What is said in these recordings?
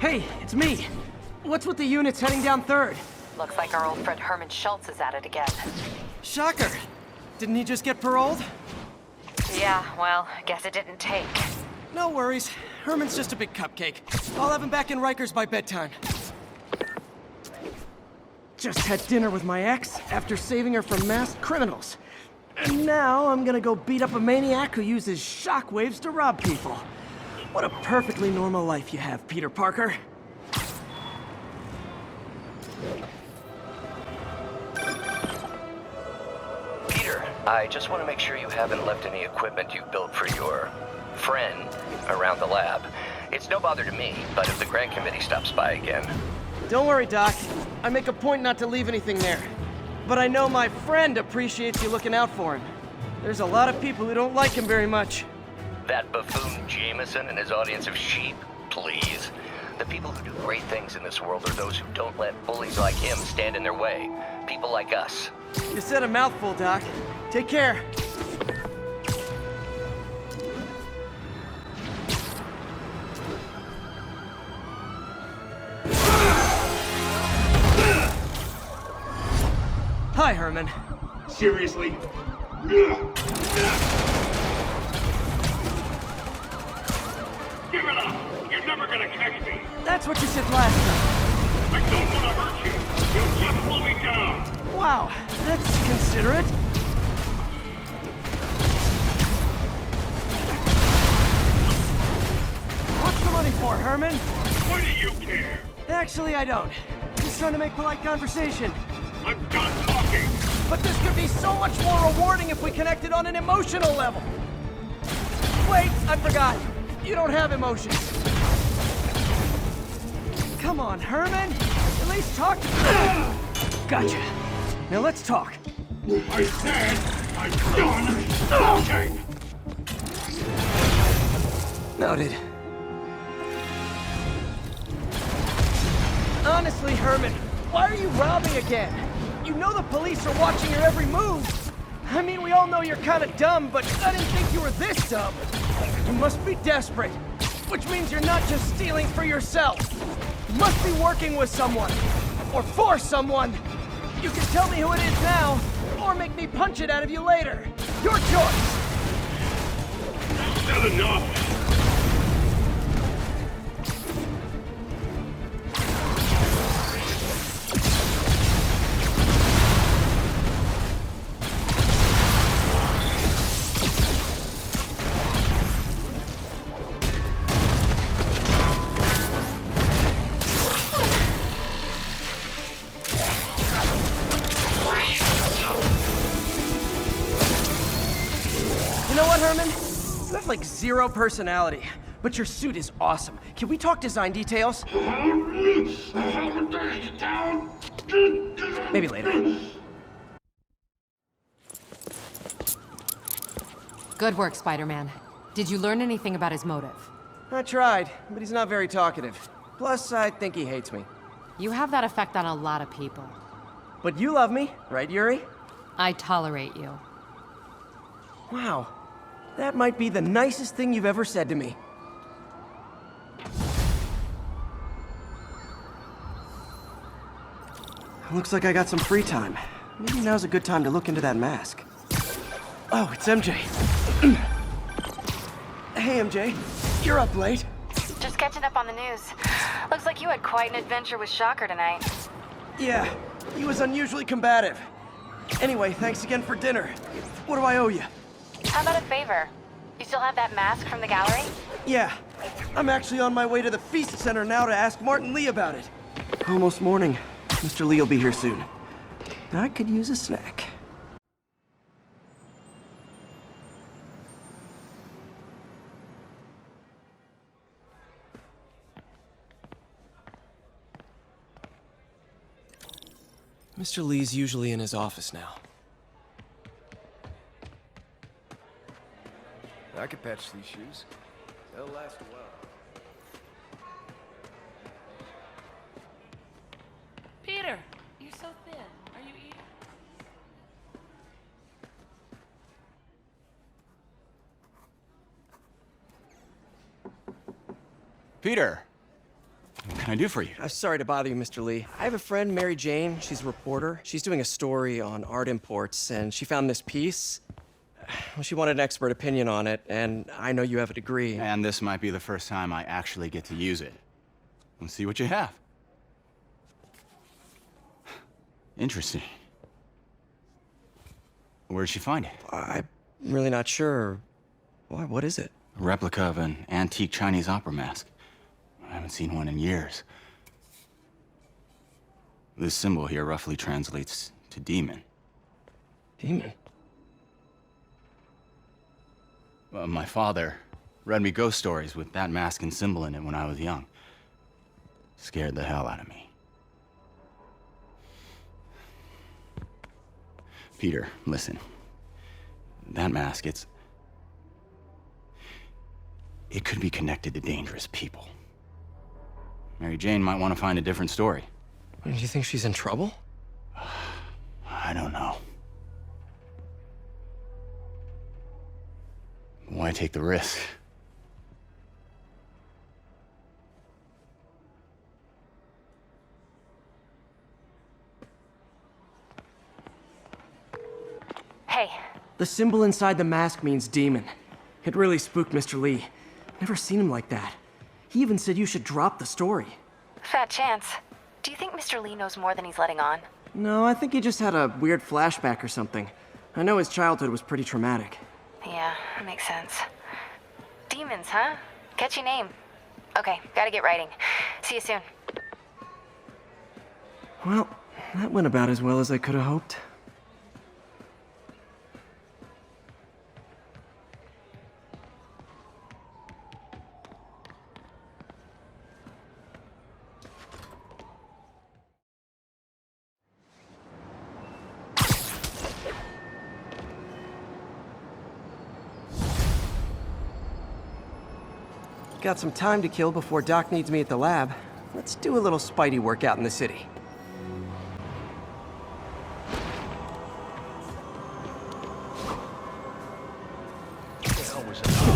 Hey, it's me. What's with the units heading down 3rd? Looks like our old friend Herman Schultz is at it again. Shocker. Didn't he just get paroled? Yeah, well, guess it didn't take. No worries. Herman's just a big cupcake. I'll have him back in Rikers by bedtime. Just had dinner with my ex after saving her from masked criminals. And now I'm gonna go beat up a maniac who uses shockwaves to rob people. What a perfectly normal life you have, Peter Parker. Peter, I just want to make sure you haven't left any equipment you built for your friend around the lab. It's no bother to me, but if the grant committee stops by again... Don't worry, Doc. I make a point not to leave anything there. But I know my friend appreciates you looking out for him. There's a lot of people who don't like him very much. That buffoon Jameson and his audience of sheep? Please. The people who do great things in this world are those who don't let bullies like him stand in their way. People like us. You said a mouthful, Doc. Take care. Hi, Herman. Seriously? Give it up! You're never gonna catch me! That's what you said last time. I don't want to hurt you! You just slow me down! Wow, that's considerate. What's the money for, Herman? Why do you care? Actually, I don't. Just trying to make polite conversation. I'm done talking! But this could be so much more rewarding if we connected on an emotional level. Wait, I forgot. You don't have emotions. Come on, Herman. At least talk to me. Gotcha. Now let's talk. I said I'm done talking! Noted. Honestly, Herman, why are you robbing again? You know the police are watching your every move. I mean, we all know you're kind of dumb, but I didn't think you were this dumb. You must be desperate, which means you're not just stealing for yourself. You must be working with someone, or for someone. You can tell me who it is now, or make me punch it out of you later. Your choice. Is that enough? You know what, Herman? You have like zero personality, but your suit is awesome. Can we talk design details? Maybe later. Good work, Spider-Man. Did you learn anything about his motive? I tried, but he's not very talkative. Plus, I think he hates me. You have that effect on a lot of people. But you love me, right, Yuri? I tolerate you. Wow. That might be the nicest thing you've ever said to me. Looks like I got some free time. Maybe now's a good time to look into that mask. Oh, it's MJ. Hey, MJ. You're up late. Just catching up on the news. Looks like you had quite an adventure with Shocker tonight. Yeah, he was unusually combative. Anyway, thanks again for dinner. What do I owe you? How about a favor? You still have that mask from the gallery? Yeah, I'm actually on my way to the Feast Center now to ask Martin Lee about it. Almost morning. Mr. Lee will be here soon. I could use a snack. Mr. Lee's usually in his office now. I could patch these shoes. They'll last a while. Peter, you're so thin. Are you eating? Peter! What can I do for you? I'm sorry to bother you, Mr. Lee. I have a friend, Mary Jane. She's a reporter. She's doing a story on art imports, and she found this piece. Well, she wanted an expert opinion on it, and I know you have a degree. And this might be the first time I actually get to use it. Let's see what you have. Interesting. Where'd she find it? I'm really not sure. Why, what is it? A replica of an antique Chinese opera mask. I haven't seen one in years. This symbol here roughly translates to demon. Demon? My father read me ghost stories with that mask and symbol in it when I was young. Scared the hell out of me. Peter, listen. That mask, it could be connected to dangerous people. Mary Jane might want to find a different story. Do you think she's in trouble? I don't know. Why take the risk? Hey, The symbol inside the mask means demon. It really spooked Mr. Lee. Never seen him like that. He even said you should drop the story. fat chance. Do you think Mr. Lee knows more than he's letting on? No, I think he just had a weird flashback or something. I know his childhood was pretty traumatic. Yeah, that makes sense. Demons, huh? Catchy name. Okay, gotta get writing. See you soon. Well, that went about as well as I could have hoped. Got some time to kill before Doc needs me at the lab. Let's do a little Spidey workout in the city.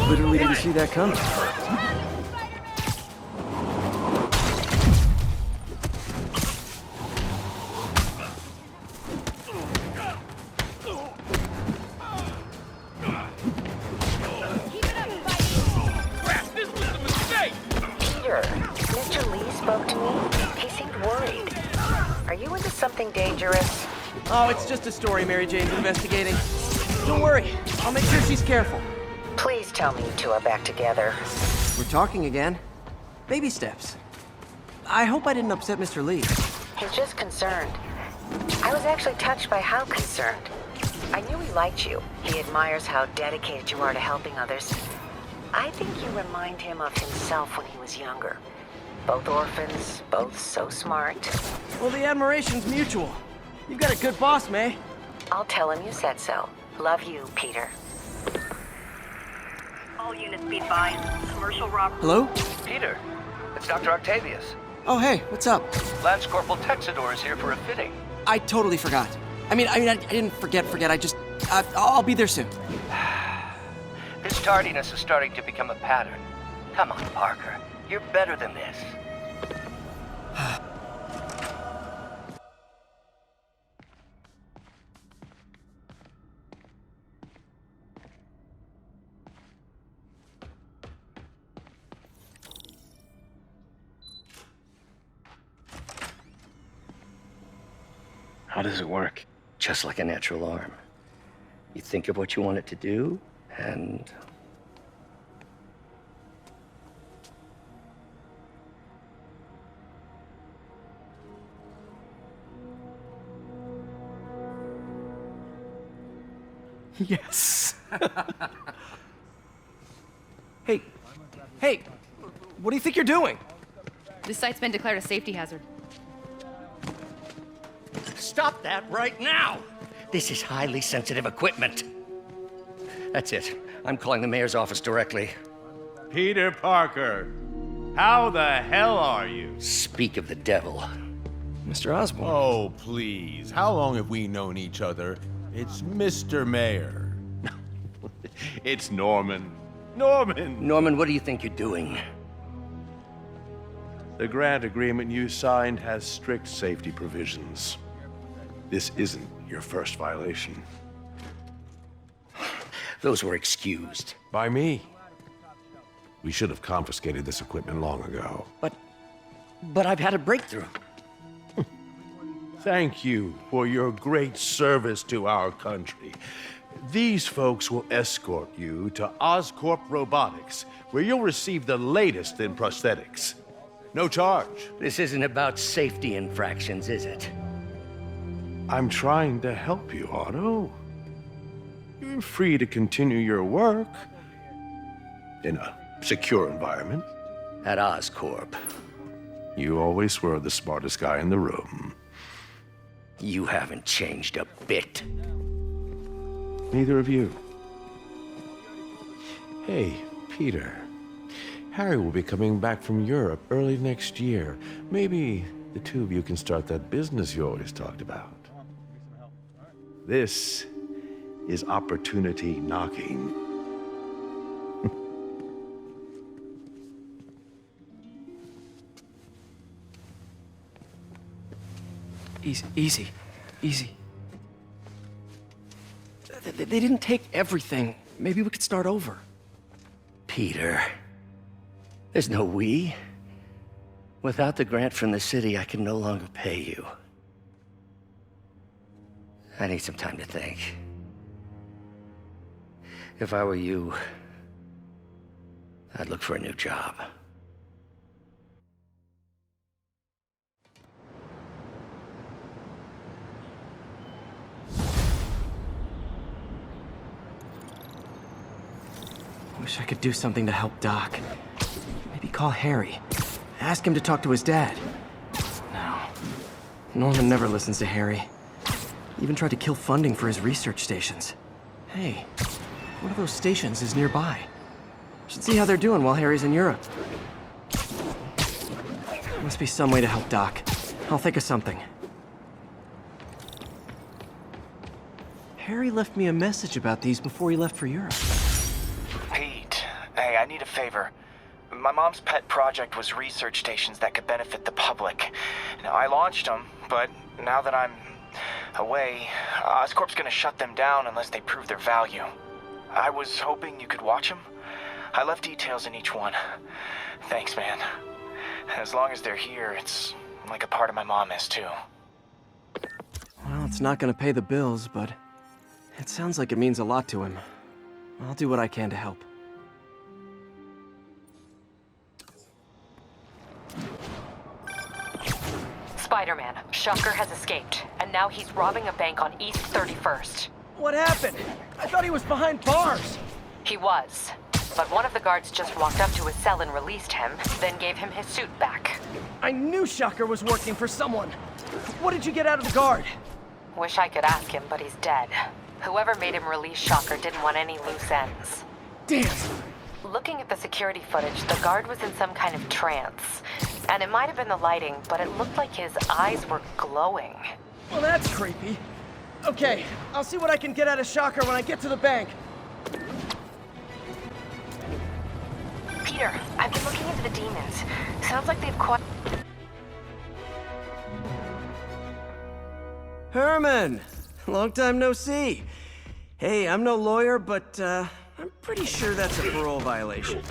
Literally didn't see that coming. Peter, Mr. Lee spoke to me. He seemed worried. Are you into something dangerous? Oh, it's just a story Mary Jane's investigating. Don't worry, I'll make sure she's careful. Please tell me you two are back together. We're talking again. Baby steps. I hope I didn't upset Mr. Lee. He's just concerned. I was actually touched by how concerned. I knew he liked you. He admires how dedicated you are to helping others. I think you remind him of himself when he was younger. Both orphans, both so smart. Well, the admiration's mutual. You've got a good boss, May. I'll tell him you said so. Love you, Peter. All units be advised. Commercial robbery. Hello? Peter, it's Dr. Octavius. Oh, hey, what's up? Lance Corporal Texador is here for a fitting. I totally forgot. I didn't forget. I'll be there soon. This tardiness is starting to become a pattern. Come on, Parker. You're better than this. How does it work? Just like a natural arm. You think of what you want it to do, and... Yes. Hey, what do you think you're doing? This site's been declared a safety hazard. Stop that right now! This is highly sensitive equipment. That's it. I'm calling the mayor's office directly. Peter Parker, how the hell are you? Speak of the devil. Mr. Osborn. Oh, please. How long have we known each other? It's Mr. Mayor. It's Norman. Norman! Norman, what do you think you're doing? The grant agreement you signed has strict safety provisions. This isn't your first violation. Those were excused. By me. We should have confiscated this equipment long ago. But I've had a breakthrough. Thank you for your great service to our country. These folks will escort you to Oscorp Robotics, where you'll receive the latest in prosthetics. No charge. This isn't about safety infractions, is it? I'm trying to help you, Otto. You're free to continue your work in a secure environment. At Oscorp. You always were the smartest guy in the room. You haven't changed a bit. Neither of you. Hey, Peter. Harry will be coming back from Europe early next year. Maybe the two of you can start that business you always talked about. This is opportunity knocking. Easy. They didn't take everything. Maybe we could start over. Peter. There's no we. Without the grant from the city, I can no longer pay you. I need some time to think. If I were you, I'd look for a new job. Wish I could do something to help Doc. Maybe call Harry. Ask him to talk to his dad. No. Norman never listens to Harry. Even tried to kill funding for his research stations. Hey, one of those stations is nearby. Should see how they're doing while Harry's in Europe. Must be some way to help Doc. I'll think of something. Harry left me a message about these before he left for Europe. Pete, hey, I need a favor. My mom's pet project was research stations that could benefit the public. Now, I launched them, but now that I'm away, Oscorp's gonna shut them down unless they prove their value. I was hoping you could watch them. I left details in each one. Thanks, man. As long as they're here, it's like a part of my mom is, too. Well, it's not gonna pay the bills, but it sounds like it means a lot to him. I'll do what I can to help. Spider-Man, Shocker has escaped, and now he's robbing a bank on East 31st. What happened? I thought he was behind bars. He was, but one of the guards just walked up to his cell and released him, then gave him his suit back. I knew Shocker was working for someone. What did you get out of the guard? Wish I could ask him, but he's dead. Whoever made him release Shocker didn't want any loose ends. Damn. Looking at the security footage, the guard was in some kind of trance. And it might have been the lighting, but it looked like his eyes were glowing. Well, that's creepy. Okay, I'll see what I can get out of Shocker when I get to the bank. Peter, I've been looking into the demons. Sounds like they've quite... Herman! Long time no see. Hey, I'm no lawyer, but I'm pretty sure that's a parole violation.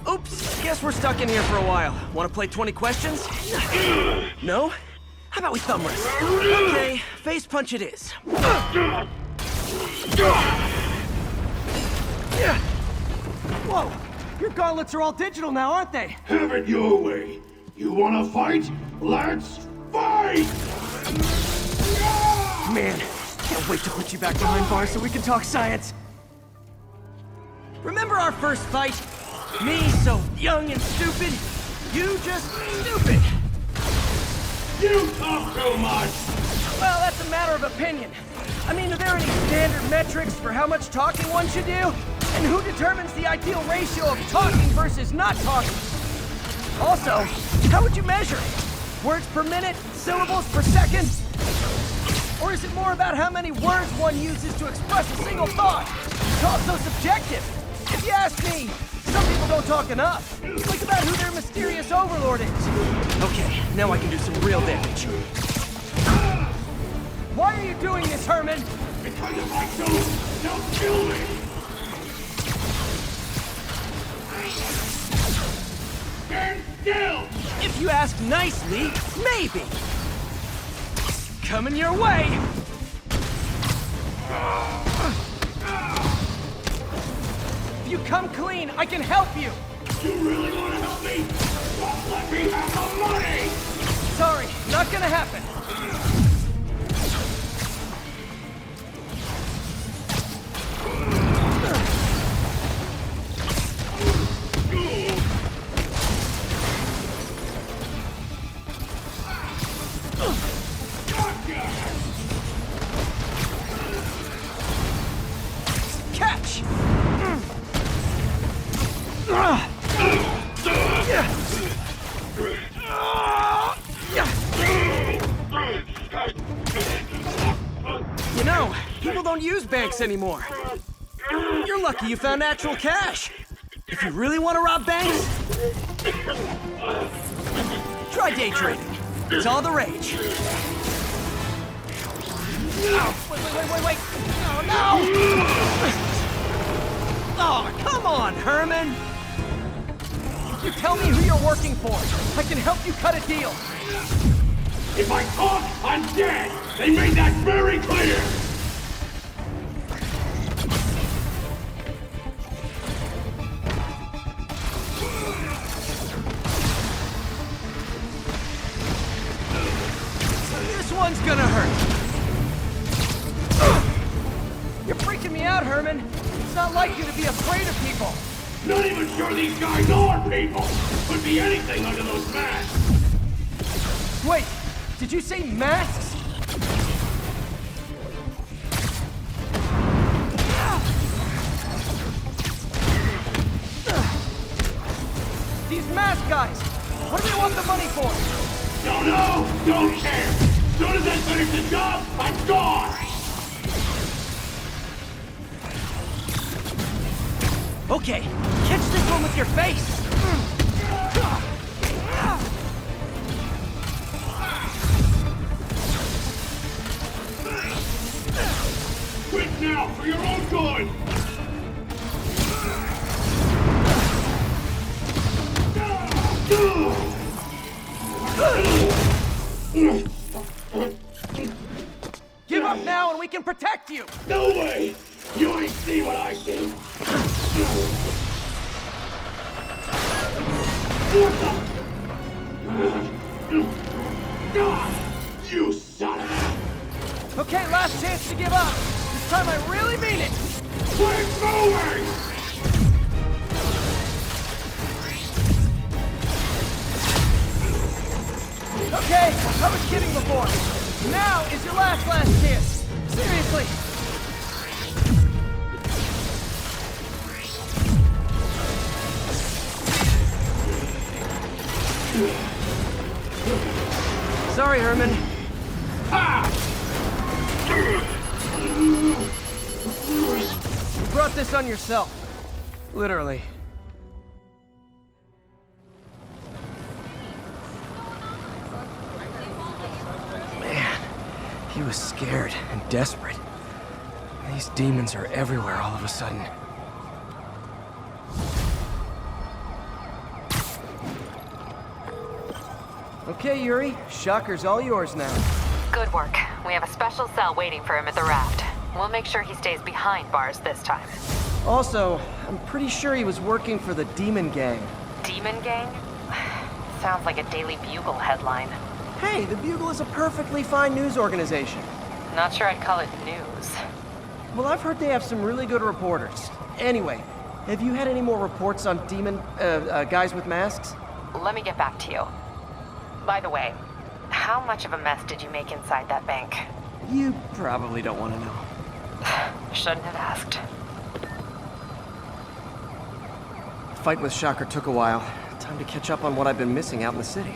Oops, guess we're stuck in here for a while. Want to play 20 questions? No? How about we thumb wrestle? Okay, face punch it is. Whoa! Your gauntlets are all digital now, aren't they? Have it your way. You wanna fight? Let's fight! Man, can't wait to put you back behind bars so we can talk science. Remember our first fight? Me so young and stupid, you just stupid. You talk too much! Well, that's a matter of opinion. I mean, are there any standard metrics for how much talking one should do? And who determines the ideal ratio of talking versus not talking? Also, how would you measure it? Words per minute? Syllables per second? Or is it more about how many words one uses to express a single thought? It's all so subjective. If you ask me, some people don't talk enough. Think about who their mysterious overlord is. Okay, now I can do some real damage. Why are you doing this, Herman? Because if I don't, they'll kill me! Stand still! If you ask nicely, maybe. Coming your way! If you come clean, I can help you! You really want to help me? Don't let me have the money! Sorry, not gonna happen. Catch! You know, people don't use banks anymore. You're lucky you found actual cash. If you really want to rob banks, try day trading. It's all the rage. Oh, wait. Oh, no! Oh, come on, Herman! You tell me who you're working for. I can help you cut a deal. If I talk, I'm dead! They made that very clear! This one's gonna hurt. You're freaking me out, Herman. It's not like you to be afraid of people. Not even sure these guys are people! Could be anything under those masks! Wait, did you say masks? These mask guys, what do they want the money for? Don't know! Don't care! Soon as I finish the job, I'm gone! Okay, catch this one with your face! Quit now, for your own good! Give up now and we can protect you! No way! You ain't see what I see! You son of a... Okay, last chance to give up. This time I really mean it. Quit moving! Okay, I was kidding before. Now is your last chance. Seriously. Sorry, Herman. You brought this on yourself. Literally. Man, he was scared and desperate. These demons are everywhere all of a sudden. Okay, Yuri. Shocker's all yours now. Good work. We have a special cell waiting for him at the raft. We'll make sure he stays behind bars this time. Also, I'm pretty sure he was working for the Demon Gang. Demon Gang? Sounds like a Daily Bugle headline. Hey, the Bugle is a perfectly fine news organization. Not sure I'd call it news. Well, I've heard they have some really good reporters. Anyway, have you had any more reports on guys with masks? Let me get back to you. By the way, how much of a mess did you make inside that bank? You probably don't want to know. Shouldn't have asked. The fight with Shocker took a while. Time to catch up on what I've been missing out in the city.